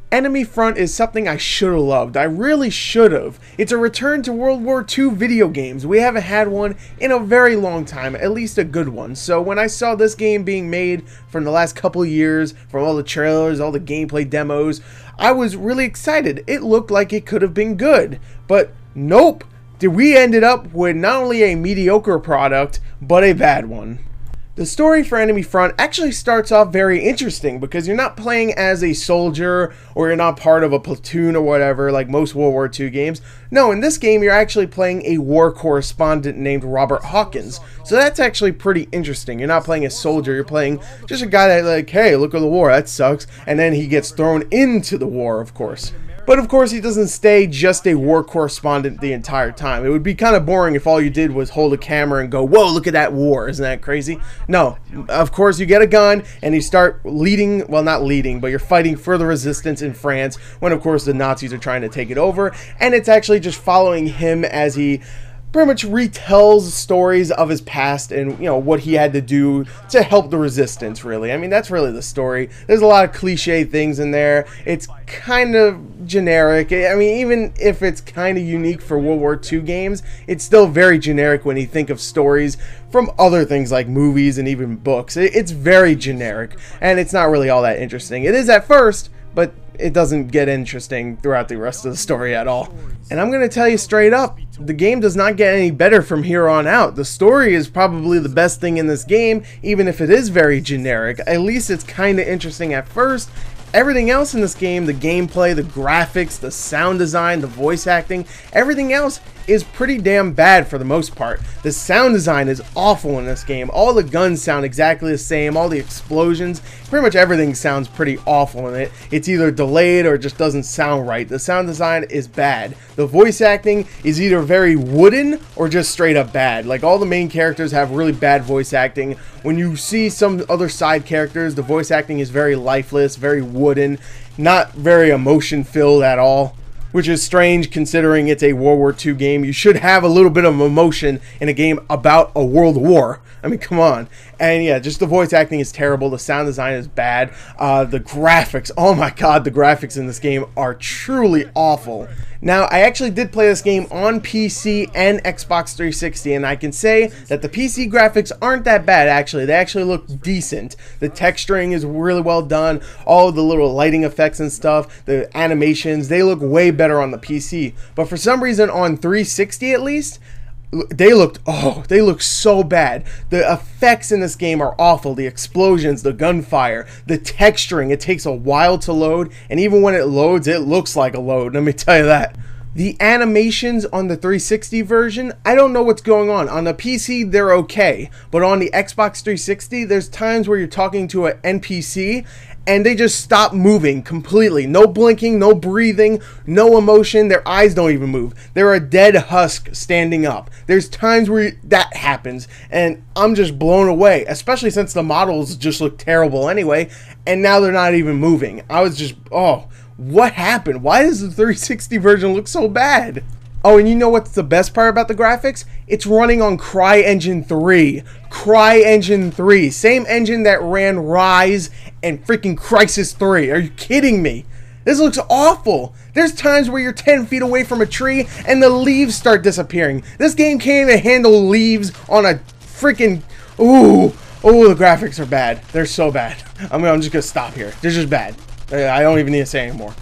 Enemy Front is something I should have loved. I really should have. It's a return to World War II video games. We haven't had one in a very long time, at least a good one. So when I saw this game being made from the last couple years, from all the trailers, all the gameplay demos, I was really excited. It looked like it could have been good, but nope. We ended up with not only a mediocre product, but a bad one. The story for Enemy Front actually starts off very interesting because you're not playing as a soldier or you're not part of a platoon or whatever like most World War II games. No, in this game you're actually playing a war correspondent named Robert Hawkins. So that's actually pretty interesting. You're not playing a soldier, you're playing just a guy that like, hey, look at the war, that sucks. And then he gets thrown into the war, of course. But of course he doesn't stay just a war correspondent the entire time. It would be kind of boring if all you did was hold a camera and go, whoa, look at that war, isn't that crazy? No, of course you get a gun and you start leading, well not leading, but you're fighting for the resistance in France when of course the Nazis are trying to take it over, and it's actually just following him as he pretty much retells stories of his past and, you know, what he had to do to help the resistance, really. I mean, that's really the story. There's a lot of cliche things in there. It's kind of generic. I mean, even if it's kind of unique for World War II games, it's still very generic when you think of stories from other things like movies and even books. It's very generic, and it's not really all that interesting. It is at first, but it doesn't get interesting throughout the rest of the story at all. And I'm going to tell you straight up, the game does not get any better from here on out. The story is probably the best thing in this game, even if it is very generic. At least it's kind of interesting at first. Everything else in this game, the gameplay, the graphics, the sound design, the voice acting, everything else is pretty damn bad for the most part. The sound design is awful in this game. All the guns sound exactly the same, all the explosions, pretty much everything sounds pretty awful in it. It's either delayed or just doesn't sound right. The sound design is bad. The voice acting is either very wooden or just straight up bad. Like, all the main characters have really bad voice acting. When you see some other side characters, the voice acting is very lifeless, very wooden, not very emotion filled at all. Which is strange considering it's a World War II game. You should have a little bit of emotion in a game about a world war. I mean, come on. And yeah, just the voice acting is terrible. The sound design is bad. The graphics, oh my god, the graphics in this game are truly awful. Now, I actually did play this game on PC and Xbox 360, and I can say that the PC graphics aren't that bad, actually. They actually look decent. The texturing is really well done. All the little lighting effects and stuff, the animations, they look way better on the PC. But for some reason, on 360 at least, they look so bad. The effects in this game are awful. The explosions, the gunfire, the texturing, it takes a while to load, and even when it loads, it looks like a load, let me tell you that. The animations on the 360 version, I don't know what's going on. On the PC, they're okay, but on the Xbox 360, there's times where you're talking to an NPC and they just stop moving completely. No blinking, no breathing, no emotion. Their eyes don't even move. They're a dead husk standing up. There's times where that happens, and I'm just blown away, especially since the models just look terrible anyway, and now they're not even moving. I was just, oh, what happened? Why does the 360 version look so bad? Oh, and you know what's the best part about the graphics? It's running on CryEngine 3. CryEngine 3. Same engine that ran Rise and freaking Crysis 3. Are you kidding me? This looks awful. There's times where you're 10 feet away from a tree and the leaves start disappearing. This game can't even handle leaves on a freaking... Ooh. Oh, the graphics are bad. They're so bad. I'm just going to stop here. They're just bad. I don't even need to say anymore.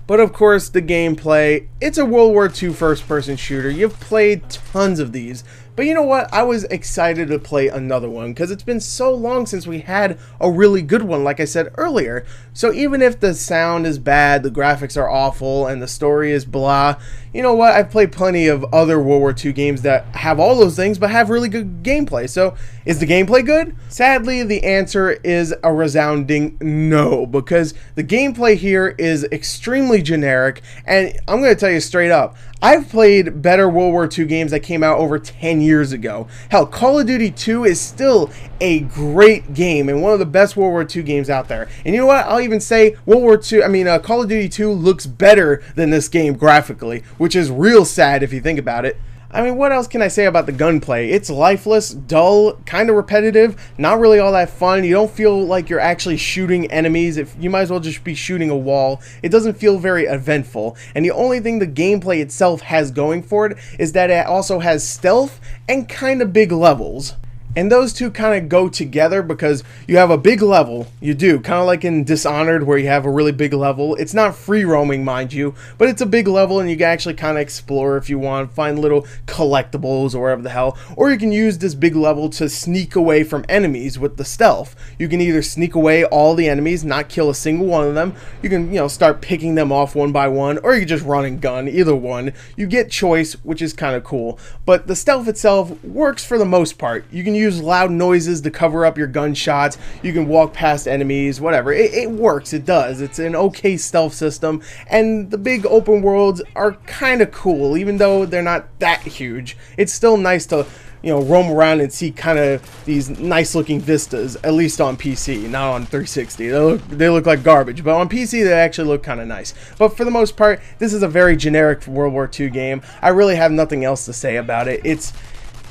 But of course, the gameplay, it's a World War II first-person shooter. You've played tons of these. But you know what? I was excited to play another one because it's been so long since we had a really good one, like I said earlier. So even if the sound is bad, the graphics are awful, and the story is blah, you know what? I've played plenty of other World War II games that have all those things but have really good gameplay. So is the gameplay good? Sadly, the answer is a resounding no, because the gameplay here is extremely generic, and I'm going to tell you straight up, I've played better World War II games that came out over 10 years ago. Hell, Call of Duty 2 is still a great game and one of the best World War II games out there. And you know what? I'll even say Call of Duty 2 looks better than this game graphically, which is real sad if you think about it. I mean, what else can I say about the gunplay? It's lifeless, dull, kind of repetitive, not really all that fun. You don't feel like you're actually shooting enemies. If you might as well just be shooting a wall. It doesn't feel very eventful. And the only thing the gameplay itself has going for it is that it also has stealth and kind of big levels. And those two kind of go together because you have a big level, you do, kind of like in Dishonored where you have a really big level. It's not free roaming, mind you, but it's a big level and you can actually kind of explore if you want, find little collectibles or whatever the hell. Or you can use this big level to sneak away from enemies with the stealth. You can either sneak away all the enemies, not kill a single one of them. You can, start picking them off one by one, or you can just run and gun, either one. You get choice, which is kind of cool. But the stealth itself works for the most part. You can use loud noises to cover up your gunshots. You can walk past enemies, whatever. It works. It does. It's an okay stealth system, and the big open worlds are kind of cool, even though they're not that huge. It's still nice to roam around and see kind of these nice looking vistas, at least on PC, not on 360. They look like garbage, but on PC they actually look kind of nice. But for the most part, this is a very generic World War II game. I really have nothing else to say about it. It's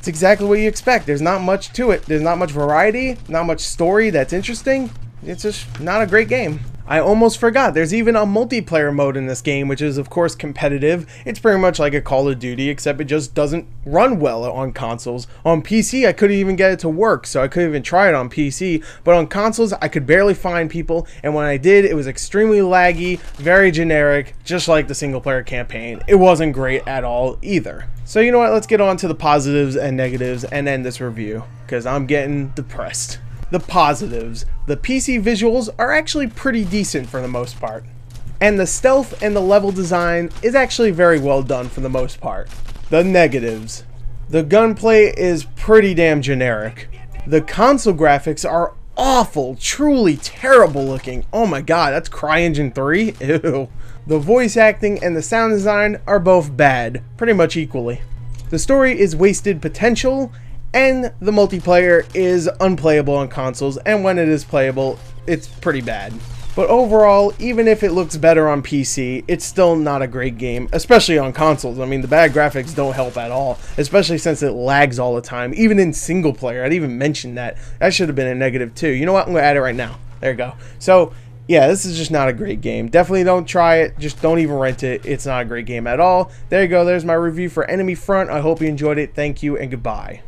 exactly what you expect. There's not much to it. There's not much variety, not much story that's interesting. It's just not a great game. I almost forgot, there's even a multiplayer mode in this game, which is of course competitive. It's pretty much like a Call of Duty, except it just doesn't run well on consoles. On PC, I couldn't even get it to work, so I couldn't even try it on PC, but on consoles, I could barely find people, and when I did, it was extremely laggy, very generic, just like the single player campaign. It wasn't great at all either. So you know what, let's get on to the positives and negatives and end this review, because I'm getting depressed. The positives. The PC visuals are actually pretty decent for the most part. And the stealth and the level design is actually very well done for the most part. The negatives. The gunplay is pretty damn generic. The console graphics are awful, truly terrible looking. Oh my god, that's CryEngine 3? Ew. The voice acting and the sound design are both bad, pretty much equally. The story is wasted potential, and the multiplayer is unplayable on consoles, and when it is playable, it's pretty bad. But overall, even if it looks better on PC, it's still not a great game, especially on consoles. I mean, the bad graphics don't help at all, especially since it lags all the time, even in single player. I'd even mention that. That should have been a negative too. You know what? I'm going to add it right now. There you go. So, yeah, this is just not a great game. Definitely don't try it. Just don't even rent it. It's not a great game at all. There you go. There's my review for Enemy Front. I hope you enjoyed it. Thank you and goodbye.